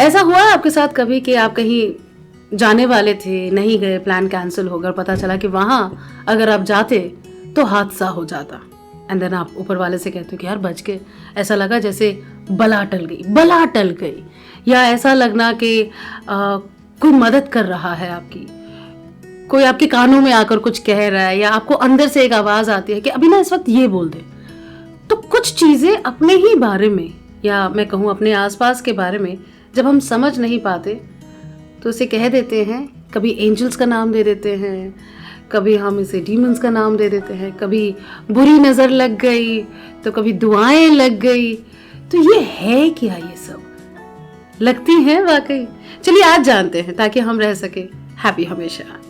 ऐसा हुआ है आपके साथ कभी कि आप कहीं जाने वाले थे, नहीं गए, प्लान कैंसिल हो गया, टला चला कि वहाँ अगर आप जाते तो हादसा हो जाता, एंड देन आप ऊपर वाले से कहते हो कि यार बच गए, ऐसा लगा जैसे बला टल गई, या ऐसा लगना कि कोई मदद कर रहा है आपकी, कोई आपके कानों में आकर कुछ कह रहा है, या आपको अंदर से एक आवाज आती है कि अभी ना इस वक्त ये बोल दे। तो कुछ चीजें अपने ही बारे में, या मैं कहूँ अपने आसपास के बारे में, जब हम समझ नहीं पाते तो इसे कह देते हैं, कभी एंजल्स का नाम दे देते हैं, कभी हम इसे डीमंस का नाम दे देते हैं, कभी बुरी नजर लग गई तो कभी दुआएं लग गई। तो ये है क्या, ये सब लगती हैं वाकई? चलिए आज जानते हैं ताकि हम रह सके हैप्पी हमेशा।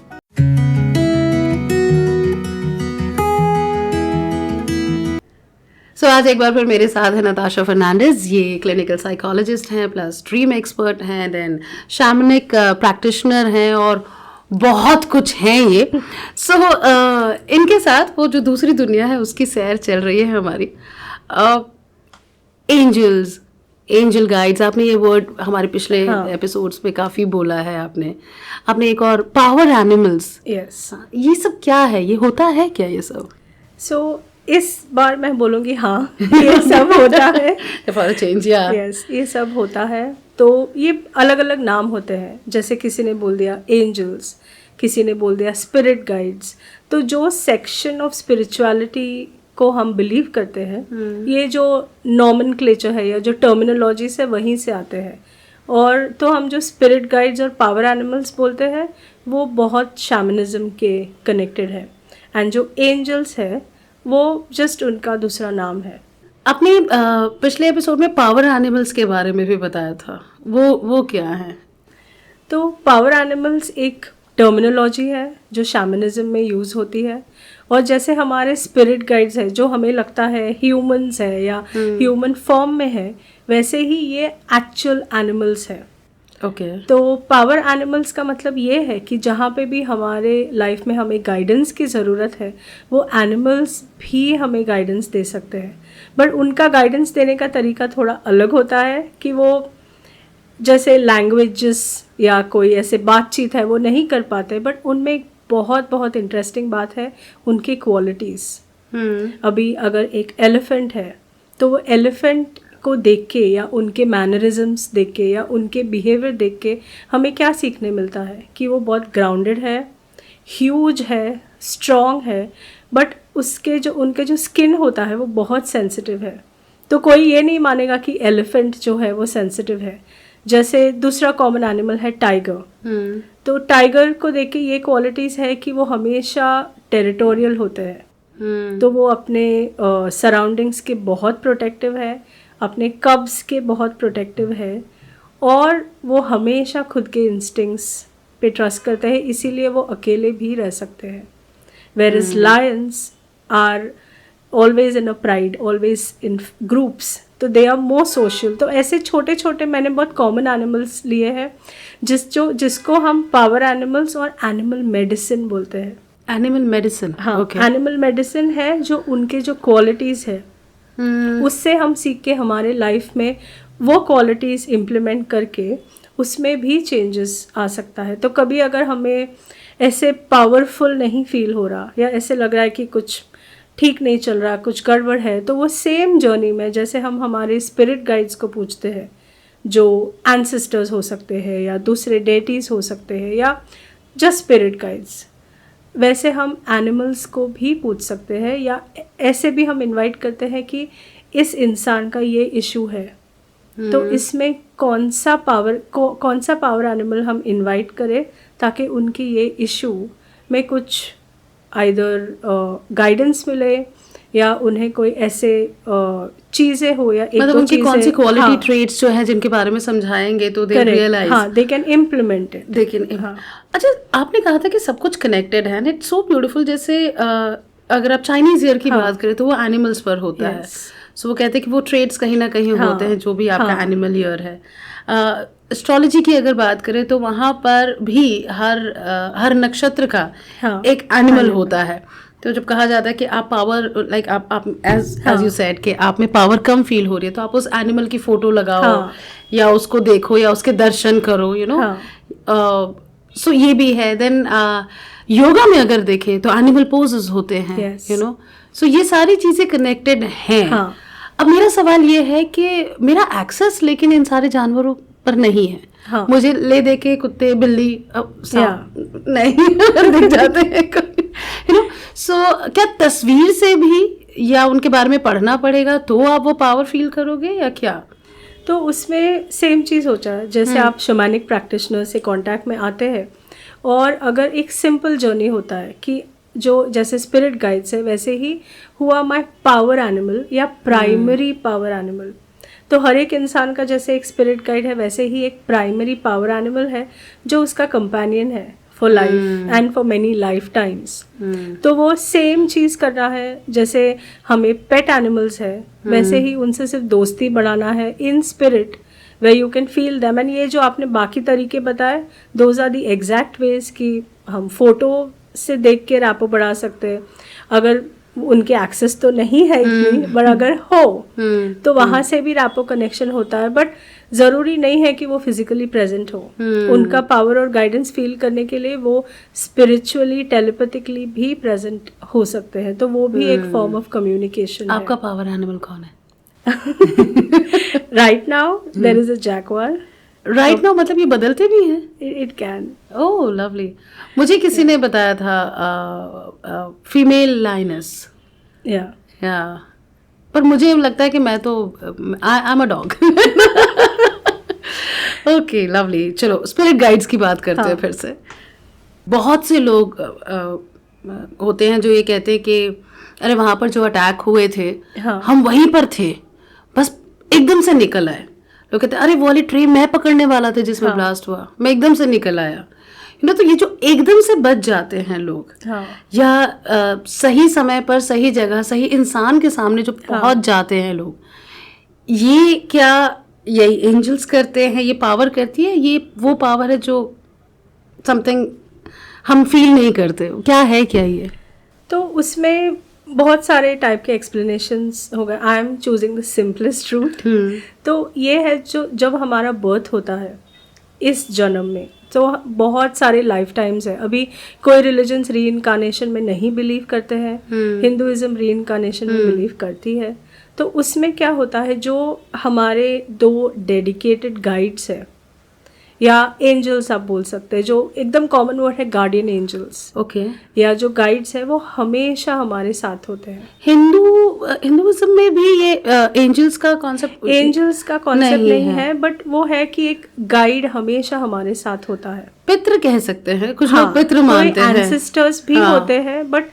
सो आज एक बार फिर मेरे साथ है नताशा फर्नांडिस। ये क्लिनिकल साइकोलॉजिस्ट हैं, प्लस ड्रीम एक्सपर्ट हैं, देन शैमनिक प्रैक्टिशनर हैं, और बहुत कुछ हैं ये। सो इनके साथ वो जो दूसरी दुनिया है उसकी सैर चल रही है हमारी। एंजल्स, एंजल गाइड्स, आपने ये वर्ड हमारे पिछले एपिसोड्स में काफ़ी बोला है। आपने एक और पावर एनिमल्स, यस, ये सब क्या है, ये होता है क्या ये सब? सो इस बार मैं बोलूँगी हाँ ये सब होता है। फॉर चेंज, या यस, ये सब होता है। तो ये अलग अलग नाम होते हैं, जैसे किसी ने बोल दिया एंजल्स, किसी ने बोल दिया स्पिरिट गाइड्स। तो जो सेक्शन ऑफ स्पिरिचुअलिटी को हम बिलीव करते हैं, ये जो नॉमेनक्लेचर है या जो टर्मिनोलॉजीज है वहीं से आते हैं। और तो हम जो स्पिरिट गाइड्स और पावर एनिमल्स बोलते हैं वो बहुत शैमनिज्म के कनेक्टेड है, एंड जो एंजल्स है वो जस्ट उनका दूसरा नाम है। आपने पिछले एपिसोड में पावर एनिमल्स के बारे में भी बताया था, वो क्या है? तो पावर एनिमल्स एक टर्मिनोलॉजी है जो शैमनिज्म में यूज़ होती है, और जैसे हमारे स्पिरिट गाइड्स है जो हमें लगता है ह्यूमंस है या ह्यूमन फॉर्म में है, वैसे ही ये एक्चुअल एनिमल्स है। ओके। तो पावर एनिमल्स का मतलब ये है कि जहाँ पे भी हमारे लाइफ में हमें गाइडेंस की ज़रूरत है, वो एनिमल्स भी हमें गाइडेंस दे सकते हैं। बट उनका गाइडेंस देने का तरीका थोड़ा अलग होता है कि वो जैसे लैंग्वेजेस या कोई ऐसे बातचीत है वो नहीं कर पाते, बट उनमें एक बहुत बहुत इंटरेस्टिंग बात है उनकी क्वालिटीज़। अभी अगर एक एलिफेंट है तो वो एलिफेंट को देख के या उनके मैनरिज्म्स देख के या उनके बिहेवियर देख के हमें क्या सीखने मिलता है कि वो बहुत ग्राउंडेड है, ह्यूज है, स्ट्रॉन्ग है, बट उनके जो स्किन होता है वो बहुत सेंसिटिव है। तो कोई ये नहीं मानेगा कि एलिफेंट जो है वो सेंसिटिव है। जैसे दूसरा कॉमन एनिमल है टाइगर। तो टाइगर को देख के ये क्वालिटीज़ है कि वो हमेशा टेरिटोरियल होते हैं। तो वो अपने सराउंडिंग्स के बहुत प्रोटेक्टिव है, अपने कब्स के बहुत प्रोटेक्टिव है, और वो हमेशा खुद के इंस्टिंक्ट्स पे ट्रस्ट करते हैं, इसीलिए वो अकेले भी रह सकते हैं। Where is lions are always in a pride, always in groups, तो दे आर मोर सोशल। तो ऐसे छोटे छोटे मैंने बहुत कॉमन एनिमल्स लिए हैं जिसको हम पावर एनिमल्स और एनिमल मेडिसिन बोलते हैं। एनिमल मेडिसिन, हाँ, एनिमल मेडिसिन है जो उनके जो क्वालिटीज़ है उससे हम सीख के हमारे लाइफ में वो क्वालिटीज़ इम्प्लीमेंट करके उसमें भी चेंजेस आ सकता है। तो कभी अगर हमें ऐसे पावरफुल नहीं फील हो रहा या ऐसे लग रहा है कि कुछ ठीक नहीं चल रहा, कुछ गड़बड़ है, तो वो सेम जर्नी में जैसे हम हमारे स्पिरिट गाइड्स को पूछते हैं, जो एंसेस्टर्स हो सकते हैं या दूसरे डेटीज़ हो सकते हैं या जस्ट स्पिरिट गाइड्स, वैसे हम एनिमल्स को भी पूछ सकते हैं, या ऐसे भी हम इनवाइट करते हैं कि इस इंसान का ये इशू है, तो इसमें कौन सा पावर एनिमल हम इनवाइट करें ताकि उनकी ये इशू में कुछ आइदर गाइडेंस मिले या उन्हें कोई ऐसे चीज़ें हो या मतलब उनकी कौन सी क्वालिटी ट्रेट्स जो है जिनके बारे में समझाएंगे तो दे रियलाइज, हाँ, दे कैन इम्प्लीमेंट इट। अच्छा, आपने कहा था कि सब कुछ कनेक्टेड है, इट्स सो ब्यूटीफुल। जैसे अगर आप चाइनीज ईयर की बात करें तो वो एनिमल्स पर होता है। सो वो कहते हैं कि वो ट्रेड्स कहीं ना कहीं होते हैं जो भी आपका एनिमल ईयर है। एस्ट्रोलॉजी की अगर बात करें तो वहाँ पर भी हर नक्षत्र का एक एनिमल होता है। तो जब कहा जाता है कि आप पावर लाइक आप एज यू सेड कि आप में पावर कम फील हो रही है, तो आप उस एनिमल की फोटो लगाओ, हाँ. या उसको देखो या उसके दर्शन करो, यू नो. हाँ. सो ये भी है. देन योगा में अगर देखें तो एनिमल पोजेस होते हैं, Yes. You know. सो ये सारी चीजें कनेक्टेड हैं. हाँ. अब मेरा सवाल ये है कि मेरा एक्सेस लेकिन इन सारे जानवरों पर नहीं है. हाँ. मुझे ले दे के कुत्ते बिल्ली नहीं दिख जाते हैं, यू नो. सो क्या तस्वीर से भी या उनके बारे में पढ़ना पड़ेगा तो आप वो पावर फील करोगे या क्या? तो उसमें सेम चीज़ होता है. जैसे आप शमानिक प्रैक्टिशनर से कांटेक्ट में आते हैं, और अगर एक सिंपल जर्नी होता है कि जो जैसे स्पिरिट गाइड्स है, वैसे ही हुआ माय पावर एनिमल या प्राइमरी पावर एनिमल. तो हर एक इंसान का जैसे एक स्पिरिट गाइड है, वैसे ही एक प्राइमरी पावर एनिमल है जो उसका कंपेनियन है for life and for many life times. तो वो सेम चीज़ कर रहा है. जैसे हमें पेट एनिमल्स है, वैसे ही उनसे सिर्फ दोस्ती बढ़ाना है in spirit, where you can feel them. And ये जो आपने बाकी तरीके बताए, those are the exact ways कि हम फोटो से देख के रैपो बढ़ा सकते हैं. अगर उनके एक्सेस तो नहीं है इतनी, बट अगर हो तो वहाँ से भी रैपो कनेक्शन होता है. बट ज़रूरी नहीं है कि वो फिजिकली प्रेजेंट हो. उनका पावर और गाइडेंस फील करने के लिए वो स्पिरिचुअली टेलीपैथिकली भी प्रेजेंट हो सकते हैं. तो वो भी एक फॉर्म ऑफ कम्युनिकेशन है. आपका पावर एनिमल कौन है? Right now there is a jaguar. Right now मतलब ये बदलते भी हैं? It can. Oh lovely. मुझे किसी ने बताया था फीमेल लाइनस. या पर मुझे लगता है कि मैं तो I am a dog. Okay lovely. चलो स्पिरिट गाइड्स की बात करते हैं फिर से. बहुत से लोग होते हैं जो ये कहते हैं कि अरे वहाँ पर जो अटैक हुए थे, हम वहीं पर थे, बस एकदम से निकल आए. लोग कहते हैं अरे वो वाली ट्रेन मैं पकड़ने वाला था जिसमें ब्लास्ट हुआ, मैं एकदम से निकल आया. यू नो, तो ये जो एकदम से बच जाते हैं लोग, या सही समय पर सही जगह सही इंसान के सामने जो पहुंच जाते हैं लोग, ये क्या यही एंजल्स करते हैं? ये पावर करती है? ये वो पावर है जो समथिंग हम फील नहीं करते? क्या है क्या ये? तो उसमें बहुत सारे टाइप के एक्सप्लेनेशंस हो गए. I am choosing the simplest route. तो ये है जो जब हमारा बर्थ होता है इस जन्म में, तो बहुत सारे लाइफ टाइम्स है. अभी कोई रिलीजन्स री इनकारनेशन में नहीं बिलीव करते हैं. हिंदुइज्म री इनकारनेशन में बिलीव करती है. तो उसमें क्या होता है, जो हमारे 2 डेडिकेटेड गाइड्स है या एंजल्स आप बोल सकते हैं, जो एकदम कॉमन वर्ड है गार्डियन एंजल्स. ओके. या जो गाइड्स है वो हमेशा हमारे साथ होते हैं. हिंदुइज्म में भी ये एंजल्स का कॉन्सेप्ट नहीं है, बट वो है कि एक गाइड हमेशा हमारे साथ होता है. पितृ कह सकते हैं, कुछ लोग पितृ मानते हैं. एंसेस्टर्स भी होते हैं, बट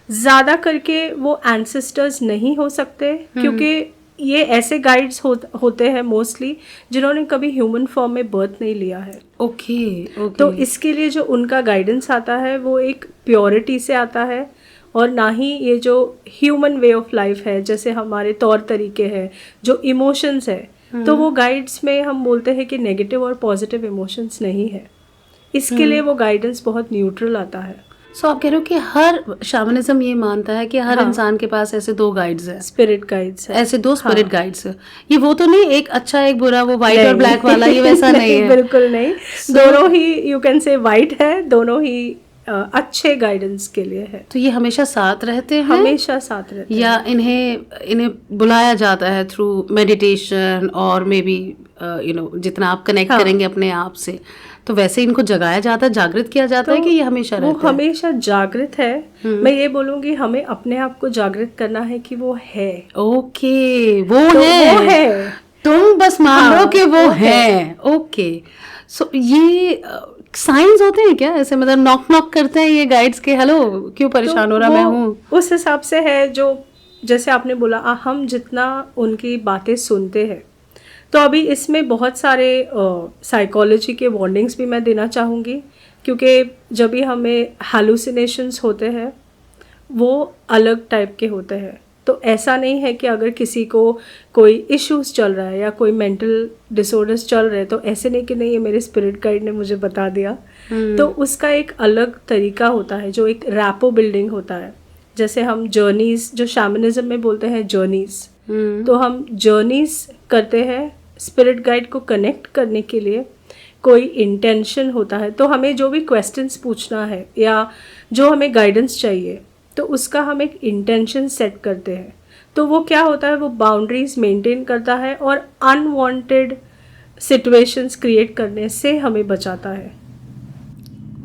ज्यादा करके वो एंसेस्टर्स नहीं हो सकते, क्योंकि ये ऐसे गाइड्स होते हैं मोस्टली जिन्होंने कभी ह्यूमन फॉर्म में बर्थ नहीं लिया है. ओके. तो इसके लिए जो उनका गाइडेंस आता है वो एक प्योरिटी से आता है, और ना ही ये जो ह्यूमन वे ऑफ लाइफ है, जैसे हमारे तौर तरीके हैं, जो इमोशंस है, तो वो गाइड्स में हम बोलते हैं कि नेगेटिव और पॉजिटिव इमोशंस नहीं है. इसके लिए वो गाइडेंस बहुत न्यूट्रल आता है. सो आप कह रहे हो कि हर शैमनिज्म ये मानता है कि हर इंसान के पास ऐसे 2 गाइड्स हैं, स्पिरिट गाइड्स है. ऐसे 2 स्पिरिट गाइड्स है. ये वो तो नहीं एक अच्छा एक बुरा, वो व्हाइट और ब्लैक वाला, ये वैसा नहीं है? बिल्कुल नहीं. दोनों ही यू कैन से व्हाइट है, दोनों ही अच्छे गाइडेंस के लिए है. तो ये हमेशा साथ रहते हैं? हमेशा साथ रहते हैं. या इन्हें बुलाया जाता है थ्रू मेडिटेशन और मे बी यू नो जितना आप कनेक्ट करेंगे अपने आप से, तो वैसे इनको जगाया जाता है, जागृत किया जाता है कि ये हमेशा रहते हैं? वो हमेशा जागृत है. मैं ये बोलूंगी हमें अपने आप को जागृत करना है कि वो है. ओके. वो तो है. तुम बस मान लो कि वो है. ओके. सो ये साइंस होते हैं क्या ऐसे, मतलब नॉक करते हैं ये गाइड्स के, हेलो क्यों परेशान हो रहा मैं हूँ? उस हिसाब से है, जो जैसे आपने बोला हम जितना उनकी बातें सुनते हैं, तो अभी इसमें बहुत सारे साइकोलॉजी के वार्निंग्स भी मैं देना चाहूँगी, क्योंकि जब भी हमें हैलुसिनेशंस होते हैं वो अलग टाइप के होते हैं. तो ऐसा नहीं है कि अगर किसी को कोई इश्यूज चल रहा है या कोई मेंटल डिसऑर्डर्स चल रहे हैं तो ऐसे नहीं कि नहीं ये मेरे स्पिरिट गाइड ने मुझे बता दिया. तो उसका एक अलग तरीका होता है, जो एक रैपो बिल्डिंग होता है, जैसे हम जर्नीज, जो शैमनिज्म में बोलते हैं जर्नीज, हम्म, तो हम जर्नीज करते हैं स्पिरिट गाइड को कनेक्ट करने के लिए। कोई इंटेंशन होता है, तो हमें जो भी क्वेश्चंस पूछना है या जो हमें गाइडेंस चाहिए, तो उसका हम एक इंटेंशन सेट करते हैं। तो वो क्या होता है, वो बाउंड्रीज मेंटेन करता है और अनवांटेड सिचुएशंस क्रिएट करने से हमें बचाता है।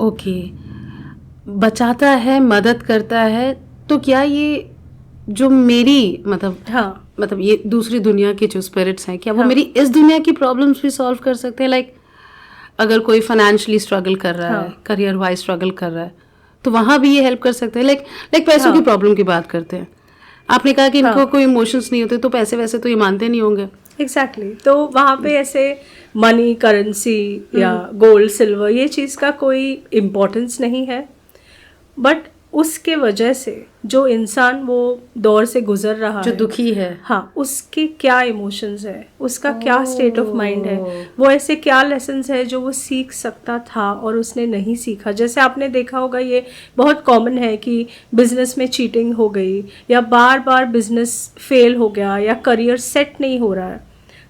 ओके, बचाता है, मदद करता है। तो क्या ये जो मेरी मतलब ये दूसरी दुनिया के जो स्पिरिट्स हैं, क्या वो हाँ। मेरी इस दुनिया की प्रॉब्लम्स भी सॉल्व कर सकते हैं? लाइक अगर कोई फाइनेंशियली स्ट्रगल कर रहा है, हाँ। करियर वाइज स्ट्रगल कर रहा है, तो वहाँ भी ये हेल्प कर सकते हैं? लाइक पैसों की प्रॉब्लम की बात करते हैं, आपने कहा कि इनको कोई इमोशंस नहीं होते, तो पैसे वैसे तो ये मानते नहीं होंगे। एग्जैक्टली तो वहाँ पे ऐसे मनी, करेंसी या गोल्ड, सिल्वर, ये चीज़ का कोई इम्पोर्टेंस नहीं है। बट उसके वजह से जो इंसान वो दौर से गुजर रहा जो है, दुखी है, हाँ, उसके क्या इमोशंस है, उसका क्या स्टेट ऑफ माइंड है, वो ऐसे क्या लेसन्स है जो वो सीख सकता था और उसने नहीं सीखा। जैसे आपने देखा होगा, ये बहुत कॉमन है कि बिजनेस में चीटिंग हो गई या बार बार बिजनेस फेल हो गया या करियर सेट नहीं हो रहा है,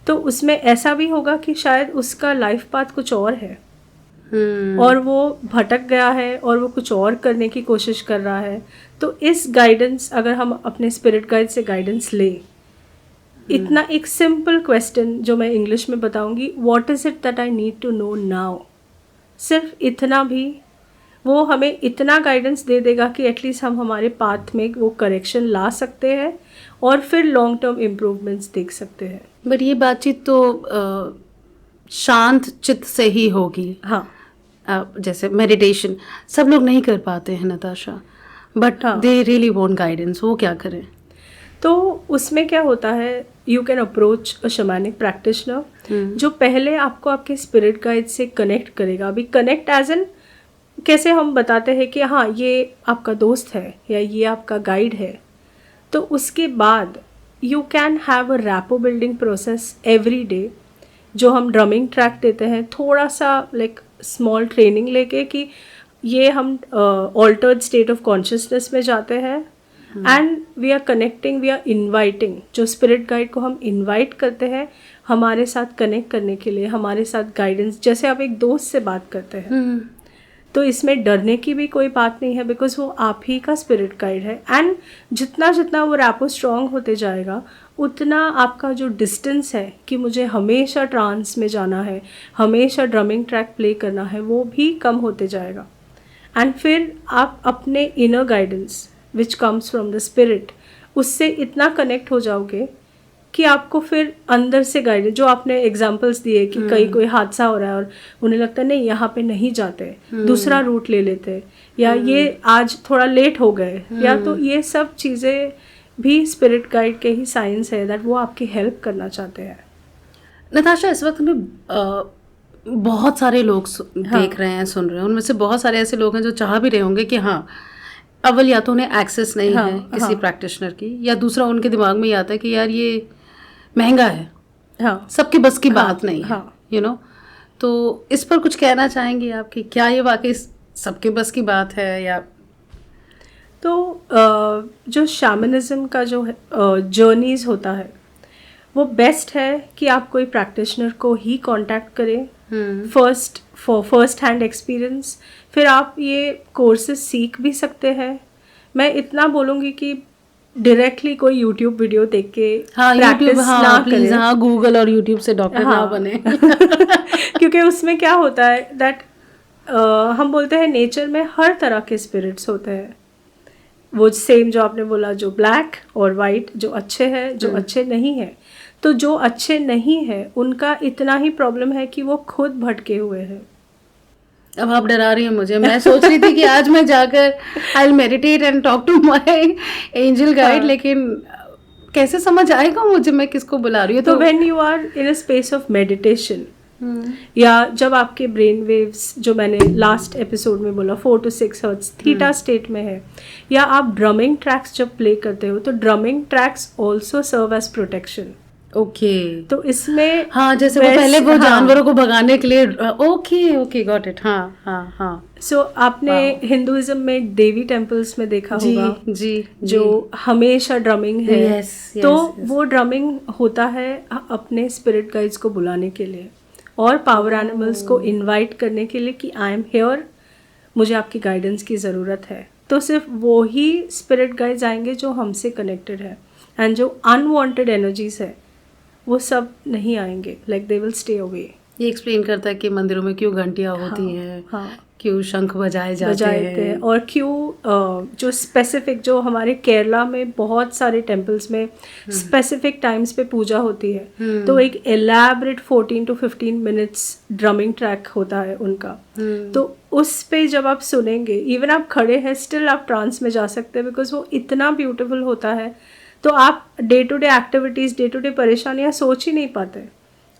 तो उसमें ऐसा भी होगा कि शायद उसका लाइफ पाथ कुछ और है और वो भटक गया है और वो कुछ और करने की कोशिश कर रहा है। तो इस गाइडेंस, अगर हम अपने स्पिरिट गाइड से गाइडेंस ले, इतना एक सिंपल क्वेश्चन जो मैं इंग्लिश में बताऊंगी, what is it that I need to know now, सिर्फ इतना भी वो हमें इतना गाइडेंस दे देगा कि एटलीस्ट हम हमारे पाथ में वो करेक्शन ला सकते हैं और फिर लॉन्ग टर्म इम्प्रूवमेंट्स देख सकते हैं। बट ये बातचीत तो शांत चित्त से ही होगी। हाँ, जैसे मेडिटेशन सब लोग नहीं कर पाते हैं Natasha, but they really want guidance, वो क्या करें? तो उसमें क्या होता है, you can approach a shamanic practitioner जो पहले आपको आपके स्पिरिट गाइड से कनेक्ट करेगा। अभी कनेक्ट एज एन कैसे हम बताते हैं कि हाँ ये आपका दोस्त है या ये आपका गाइड है, तो उसके बाद you can have a rapport building process every day, जो हम ड्रमिंग ट्रैक देते हैं, थोड़ा सा लाइक स्मॉल ट्रेनिंग लेके कि ये हम ऑल्टर्ड स्टेट ऑफ कॉन्शियसनेस में जाते हैं and we are connecting, we are inviting, जो स्पिरिट गाइड को हम इनवाइट करते हैं हमारे साथ कनेक्ट करने के लिए, हमारे साथ गाइडेंस, जैसे आप एक दोस्त से बात करते हैं। तो इसमें डरने की भी कोई बात नहीं है, बिकॉज वो आप ही का स्पिरिट गाइड है। एंड जितना जितना वो रैपो स्ट्रॉन्ग होते जाएगा, उतना आपका जो डिस्टेंस है कि मुझे हमेशा ट्रांस में जाना है, हमेशा ड्रमिंग ट्रैक प्ले करना है, वो भी कम होते जाएगा। एंड फिर आप अपने inner guidance which comes from the spirit, उससे इतना कनेक्ट हो जाओगे कि आपको फिर अंदर से गाइडेंस, जो आपने एग्जांपल्स दिए कि कहीं कोई हादसा हो रहा है और उन्हें लगता है नहीं यहाँ पे नहीं जाते, दूसरा रूट ले लेते, या ये आज थोड़ा लेट हो गए, या तो ये सब चीज़ें भी स्पिरिट गाइड के ही साइंस है दैट वो आपकी हेल्प करना चाहते हैं। नताशा, इस वक्त में बहुत सारे लोग देख रहे हैं, सुन रहे हैं, उनमें से बहुत सारे ऐसे लोग हैं जो चाह भी रहे होंगे कि हाँ, अव्वल या तो उन्हें एक्सेस नहीं है किसी प्रैक्टिशनर की, या दूसरा उनके दिमाग में ये आता है कि यार ये महंगा है, सबके बस की बात नहीं है, यू नो। तो इस पर कुछ कहना चाहेंगे आप कि क्या ये वाकई सबके बस की बात है? या तो जो शैमनिज्म का जो जर्नीज होता है, वो बेस्ट है कि आप कोई प्रैक्टिशनर को ही कांटेक्ट करें फर्स्ट हैंड एक्सपीरियंस। फिर आप ये कोर्सेज सीख भी सकते हैं। मैं इतना बोलूँगी कि डायरेक्टली कोई यूट्यूब वीडियो देख के प्रैक्टिस ना करें। हाँ, गूगल और यूट्यूब से डॉक्टर ना बने। क्योंकि उसमें क्या होता है दैट हम बोलते हैं नेचर में हर तरह के स्पिरिट्स होते हैं। वो सेम जो आपने बोला, जो ब्लैक और वाइट, जो अच्छे हैं, जो अच्छे नहीं हैं। तो जो अच्छे नहीं हैं उनका इतना ही प्रॉब्लम है कि वो खुद भटके हुए हैं। अब आप डरा रही हैं मुझे। मैं सोच रही थी कि आज मैं जाकर I will meditate and talk to my angel guide, लेकिन कैसे समझ आएगा मुझे मैं किसको बुला रही हूँ? तो when you are in a space of meditation, या जब आपके ब्रेन वेव्स, जो मैंने लास्ट एपिसोड में बोला 4 to 6 हर्ट्ज थीटा स्टेट में है, या आप ड्रमिंग ट्रैक्स जब प्ले करते हो, तो drumming tracks also serve as protection. Okay तो इसमें हाँ, जैसे वो पहले वो जानवरों को भगाने के लिए ओके ओके गॉट इट। हाँ हाँ हाँ। सो आपने हिंदुइज्म में देवी टेम्पल्स में देखा जी होगा जी जो हमेशा ड्रमिंग है। Yes, yes, तो yes. वो ड्रमिंग होता है अपने स्पिरिट गाइड्स को बुलाने के लिए और पावर एनिमल्स को इनवाइट करने के लिए कि आई एम हियर, मुझे आपकी गाइडेंस की ज़रूरत है। तो सिर्फ वो ही स्पिरिट गाइड्स आएंगे जो हमसे कनेक्टेड है, एंड जो अनवांटेड एनर्जीज है वो सब नहीं आएंगे, like they will stay away. ये एक्सप्लेन करता है कि मंदिरों में क्यों घंटियाँ होती हैं, हाँ, क्यों शंख बजाए जाते हैं, और क्यों जो स्पेसिफिक, जो हमारे केरला में बहुत सारे टेम्पल्स में स्पेसिफिक टाइम्स पे पूजा होती है। तो एक elaborate 14 to 15 minutes drumming track होता है उनका। तो उस पे जब आप सुनेंगे, इवन आप खड़े हैं स्टिल आप ट्रांस में जा सकते हैं, बिकॉज वो इतना ब्यूटीफुल होता है। तो आप day to day activities, day to day परेशानियाँ सोच ही नहीं पाते,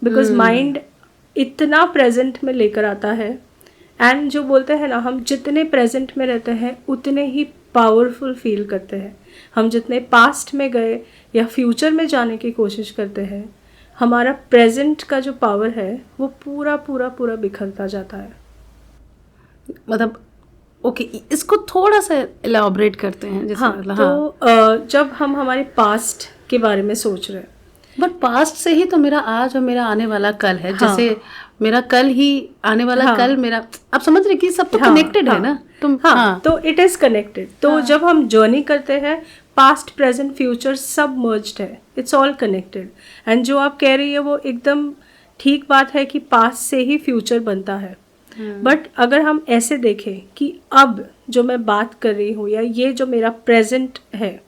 बिकॉज माइंड इतना प्रेजेंट में लेकर आता है। एंड जो बोलते हैं ना, हम जितने प्रेजेंट में रहते हैं उतने ही पावरफुल फील करते हैं। हम जितने पास्ट में गए या फ्यूचर में जाने की कोशिश करते हैं, हमारा प्रेजेंट का जो पावर है वो पूरा पूरा पूरा बिखरता जाता है। मतलब ओके, इसको थोड़ा सा एलाबोरेट करते हैं जैसे। हाँ, तो जब हम हमारे पास्ट के बारे में सोच रहे हैं, बट पास्ट से ही तो मेरा आज और मेरा आने वाला कल है। जैसे मेरा कल ही आने वाला कल मेरा, आप समझ रहे कि सब तो कनेक्टेड है ना तुम। तो इट इज कनेक्टेड। तो जब हम जर्नी करते हैं, पास्ट प्रेजेंट फ्यूचर सब मर्ज्ड है, इट्स ऑल कनेक्टेड। एंड जो आप कह रही है वो एकदम ठीक बात है कि पास्ट से ही फ्यूचर बनता है। बट अगर हम ऐसे देखें कि अब जो मैं बात कर रही हूँ या ये जो मेरा प्रेजेंट है,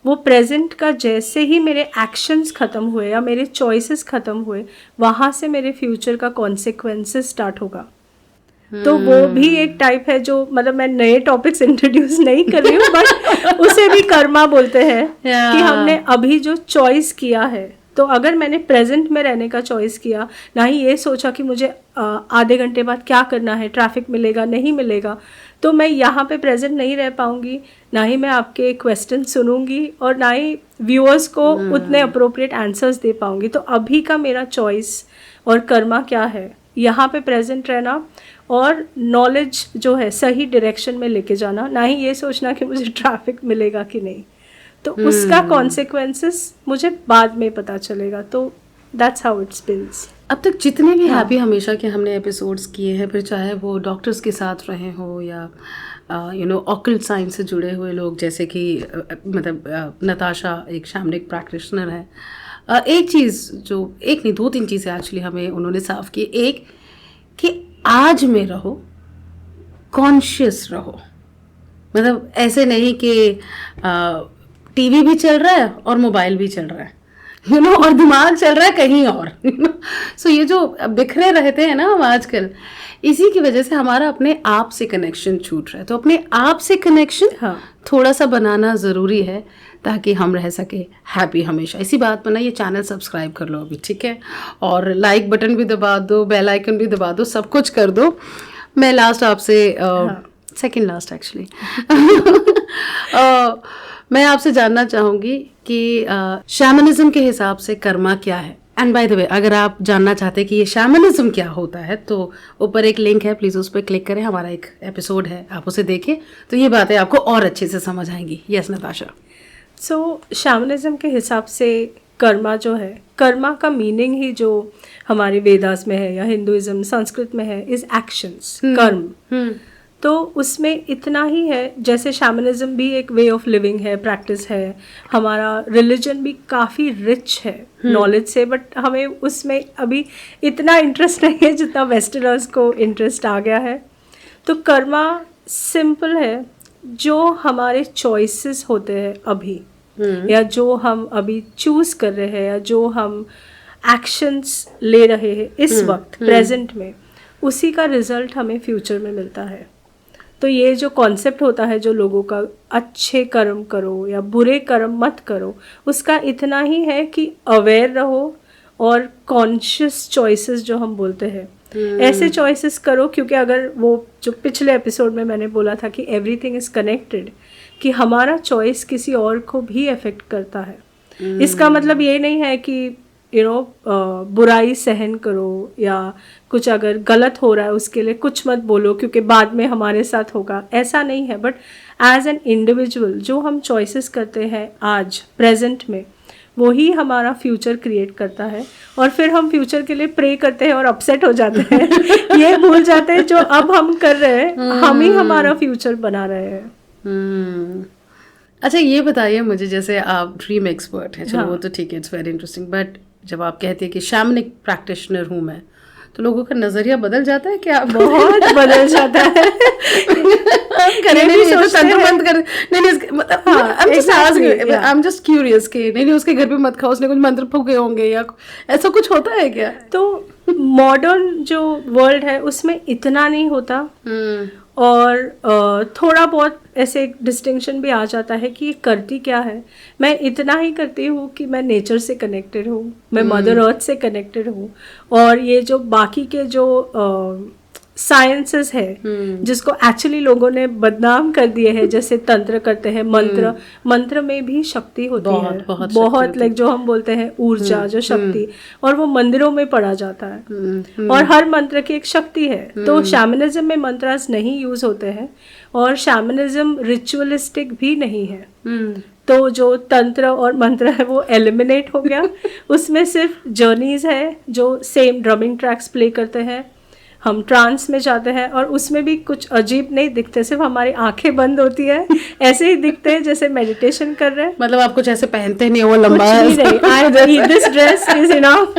वो प्रेजेंट का जैसे ही मेरे एक्शंस ख़त्म हुए या मेरे चॉइसेस ख़त्म हुए, वहाँ से मेरे फ्यूचर का कॉन्सिक्वेंसेस स्टार्ट होगा। तो वो भी एक टाइप है जो, मतलब मैं नए टॉपिक्स इंट्रोड्यूस नहीं कर रही हूँ, बट उसे भी कर्मा बोलते हैं कि हमने अभी जो चॉइस किया है। तो अगर मैंने प्रेजेंट में रहने का चॉइस किया, ना ही ये सोचा कि मुझे आधे घंटे बाद क्या करना है, ट्रैफिक मिलेगा नहीं मिलेगा, तो मैं यहाँ पे प्रेजेंट नहीं रह पाऊँगी, ना ही मैं आपके क्वेश्चन सुनूंगी और ना ही व्यूअर्स को उतने अप्रोप्रिएट आंसर्स दे पाऊँगी। तो अभी का मेरा चॉइस और कर्मा क्या है, यहाँ पे प्रेजेंट रहना और नॉलेज जो है सही डायरेक्शन में लेके जाना, ना ही ये सोचना कि मुझे ट्रैफिक मिलेगा कि नहीं। तो उसका कॉन्सिक्वेंसेस मुझे बाद में पता चलेगा। तो दैट्स हाउ इट स्पिन्स। अब तक जितने भी हैप्पी हमेशा के हमने एपिसोड्स किए हैं, फिर चाहे वो डॉक्टर्स के साथ रहे हो या ऑकल्ट साइंस से जुड़े हुए लोग, जैसे कि मतलब नताशा एक शैमनिक प्रैक्टिशनर है, एक चीज़ जो, एक नहीं 2-3 चीज़ें एक्चुअली हमें उन्होंने साफ की। एक कि आज में रहो, कॉन्शियस रहो, मतलब ऐसे नहीं कि टीवी भी चल रहा है और मोबाइल भी चल रहा है, और दिमाग चल रहा है कहीं और। सो ये जो बिखरे रहते हैं ना हम आजकल, इसी की वजह से हमारा अपने आप से कनेक्शन छूट रहा है। तो अपने आप से कनेक्शन थोड़ा सा बनाना ज़रूरी है ताकि हम रह सके हैप्पी हमेशा। इसी बात पर ना ये चैनल सब्सक्राइब कर लो अभी, ठीक है, और लाइक बटन भी दबा दो, बेल आइकन भी दबा दो, सब कुछ कर दो। मैं लास्ट आपसे सेकंड लास्ट एक्चुअली मैं आपसे जानना चाहूँगी कि शैमनिज्म के हिसाब से कर्मा क्या है। एंड बाय द वे, अगर आप जानना चाहते हैं कि ये शैमनिज्म क्या होता है, तो ऊपर एक लिंक है, प्लीज़ उस पर क्लिक करें, हमारा एक एपिसोड है, आप उसे देखें, तो ये बातें आपको और अच्छे से समझ आएंगी। यस नताशा। सो शैमनिज्म के हिसाब से कर्मा जो है, कर्मा का मीनिंग ही जो हमारे वेदास में है या हिंदुइज्म संस्कृत में है, इज एक्शंस, कर्म। तो उसमें इतना ही है, जैसे शैमनिज्म भी एक वे ऑफ लिविंग है, प्रैक्टिस है, हमारा रिलीजन भी काफ़ी रिच है नॉलेज से, बट हमें उसमें अभी इतना इंटरेस्ट नहीं है जितना वेस्टर्नर्स को इंटरेस्ट आ गया है। तो कर्मा सिंपल है, जो हमारे चॉइसेस होते हैं अभी, या जो हम अभी चूज कर रहे हैं, या जो हम एक्शंस ले रहे हैं इस वक्त प्रेजेंट में, उसी का रिजल्ट हमें फ्यूचर में मिलता है। तो ये जो कॉन्सेप्ट होता है जो लोगों का, अच्छे कर्म करो या बुरे कर्म मत करो, उसका इतना ही है कि अवेयर रहो और कॉन्शियस चॉइसेस जो हम बोलते हैं, ऐसे चॉइसेस करो। क्योंकि अगर वो जो पिछले एपिसोड में मैंने बोला था कि एवरीथिंग इज कनेक्टेड, कि हमारा चॉइस किसी और को भी अफेक्ट करता है। इसका मतलब ये नहीं है कि बुराई सहन करो, या कुछ अगर गलत हो रहा है उसके लिए कुछ मत बोलो क्योंकि बाद में हमारे साथ होगा, ऐसा नहीं है। बट एज एन इंडिविजुअल जो हम चॉइसेस करते हैं आज प्रेजेंट में, वही हमारा फ्यूचर क्रिएट करता है। और फिर हम फ्यूचर के लिए प्रे करते हैं और अपसेट हो जाते हैं ये भूल जाते हैं जो अब हम कर रहे हैं हम ही हमारा फ्यूचर बना रहे हैं। अच्छा ये बताइए मुझे, जैसे आप ड्रीम एक्सपर्ट हैं, चलो हाँ। वो तो ठीक है, इट्स वेरी इंटरेस्टिंग, बट जब आप कहते हैं कि शैमनिक प्रैक्टिशनर हूँ मैं, तो लोगों का नज़रिया बदल जाता है क्या? बहुत बदल जाता है। नहीं, तो तंत्र बंद कर, आई एम जस्ट क्यूरियस कि नहीं उसके घर पे मत खाओ, उसने कुछ मंत्र फूके होंगे या ऐसा कुछ होता है क्या? तो मॉडर्न जो वर्ल्ड है उसमें इतना नहीं होता, और थोड़ा बहुत ऐसे डिस्टिंक्शन भी आ जाता है कि ये करती क्या है। मैं इतना ही करती हूँ कि मैं नेचर से कनेक्टेड हूँ, मैं मदर अर्थ से कनेक्टेड हूँ, और ये जो बाकी के जो साइंसेस है जिसको एक्चुअली लोगों ने बदनाम कर दिए हैं, जैसे तंत्र करते हैं, मंत्र में भी शक्ति होती है, बहुत लाइक जो हम बोलते हैं ऊर्जा, जो शक्ति, और वो मंदिरों में पढ़ा जाता है। और हर मंत्र की एक शक्ति है। तो शैमनिज्म में मंत्रास नहीं यूज होते हैं, और शैमनिज्म रिचुअलिस्टिक भी नहीं है। तो जो तंत्र और मंत्र है वो एलिमिनेट हो गया। उसमें सिर्फ जर्नीज है जो सेम ड्रमिंग ट्रैक्स प्ले करते हैं, हम ट्रांस में जाते हैं, और उसमें भी कुछ अजीब नहीं दिखते, सिर्फ हमारी आंखें बंद होती है, ऐसे ही दिखते हैं जैसे मेडिटेशन कर रहे हैं। मतलब आप कुछ ऐसे पहनते नहीं, वो लंबा नहीं, दिस ड्रेस इज इनफ,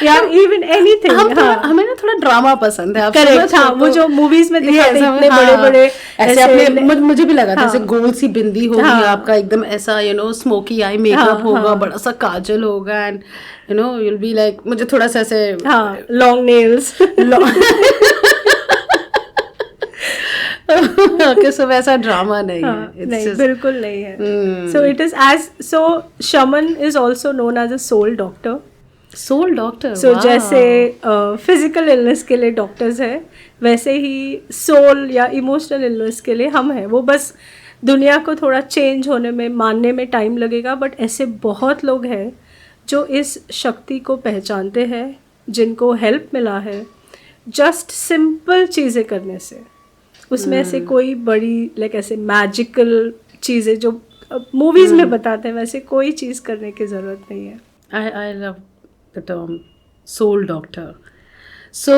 या इवन एनीथिंग। हमें ना थोड़ा ड्रामा पसंद है, करेक्ट। हाँ, वो जो मूवीज में दिखाते हैं इतने बड़े बड़े ऐसे अपने, मुझे भी लगा था जैसे गोल सी बिंदी होगी आपका, एकदम ऐसा स्मोकी आई मेकअप होगा, बड़ा सा काजल होगा, एंड you'll be like, मुझे थोड़ा सा ऐसे लॉन्ग नेल्स। ओके, सो वैसा ड्रामा नहीं है, नहीं, बिल्कुल नहीं है। So it is as so shaman is also known as a soul doctor. Soul doctor, so जैसे फिजिकल इलनेस के लिए डॉक्टर्स है, वैसे ही सोल या इमोशनल इलनेस के लिए हम हैं। वो बस दुनिया को थोड़ा चेंज होने में, मानने में टाइम लगेगा, बट ऐसे बहुत लोग हैं जो इस शक्ति को पहचानते हैं, जिनको हेल्प मिला है जस्ट सिंपल चीज़ें करने से। उसमें ऐसे कोई बड़ी लाइक ऐसे मैजिकल चीज़ें जो मूवीज़ में बताते हैं, वैसे कोई चीज़ करने की ज़रूरत नहीं है। I love the term soul doctor. So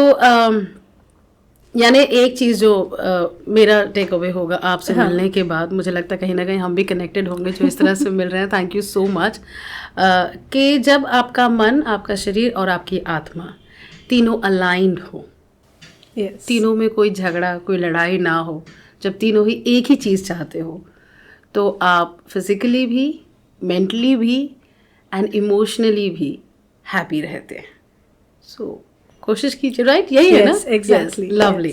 यानी एक चीज़ जो मेरा टेक अवे होगा आपसे मिलने के बाद, मुझे लगता है कहीं ना कहीं हम भी कनेक्टेड होंगे जो इस तरह से मिल रहे हैं। Thank you so much. कि जब आपका मन, आपका शरीर और आपकी आत्मा तीनों अलाइंड हो, तीनों में कोई झगड़ा, कोई लड़ाई ना हो, जब तीनों ही एक ही चीज़ चाहते हो, तो आप फिजिकली भी, मेंटली भी एंड इमोशनली भी हैप्पी रहते हैं। सो कोशिश कीजिए, राइट? यही है ना? एग्जैक्टली, लवली,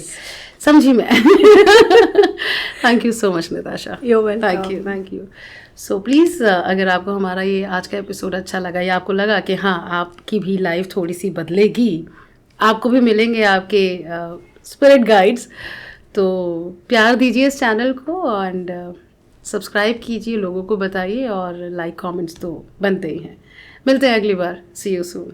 समझी मैं। Thank you so much Nitasha, thank you. So please अगर आपको हमारा ये आज का एपिसोड अच्छा लगा, या आपको लगा कि हाँ आपकी भी लाइफ थोड़ी सी बदलेगी, आपको भी मिलेंगे आपके स्पिरिट गाइड्स, तो प्यार दीजिए इस चैनल को, एंड सब्सक्राइब कीजिए, लोगों को बताइए, और लाइक कमेंट्स तो बनते ही हैं। मिलते हैं अगली बार। सी यू सून।